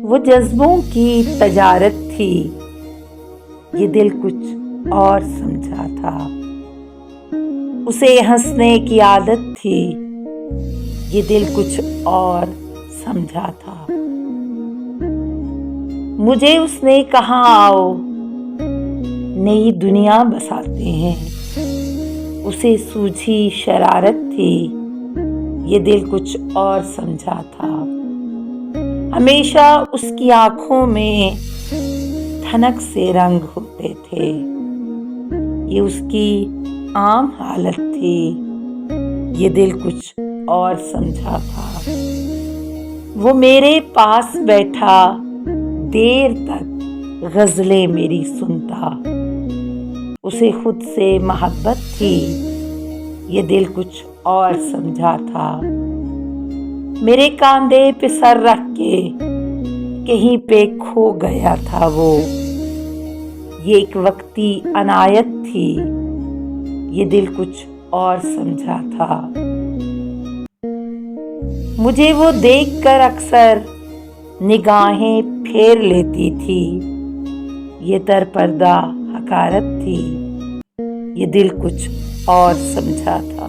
وہ جذبوں کی تجارت تھی، یہ دل کچھ اور سمجھا تھا۔ اسے ہنسنے کی عادت تھی، یہ دل کچھ اور سمجھا تھا۔ مجھے اس نے کہا آؤ نئی دنیا بساتے ہیں، اسے سوجھی شرارت تھی، یہ دل کچھ اور سمجھا تھا۔ ہمیشہ اس کی آنکھوں میں تھنک سے رنگ ہوتے تھے، یہ اس کی عام حالت تھی، یہ دل کچھ اور سمجھا تھا۔ وہ میرے پاس بیٹھا دیر تک غزلیں میری سنتا، اسے خود سے محبت تھی، یہ دل کچھ اور سمجھا تھا۔ میرے کاندھے پہ سر رکھ کے کہیں پہ کھو گیا تھا وہ، یہ ایک وقتی عنایت تھی، یہ دل کچھ اور سمجھا تھا۔ مجھے وہ دیکھ کر اکثر نگاہیں پھیر لیتی تھی، یہ در پردہ حقارت تھی، یہ دل کچھ اور سمجھا تھا۔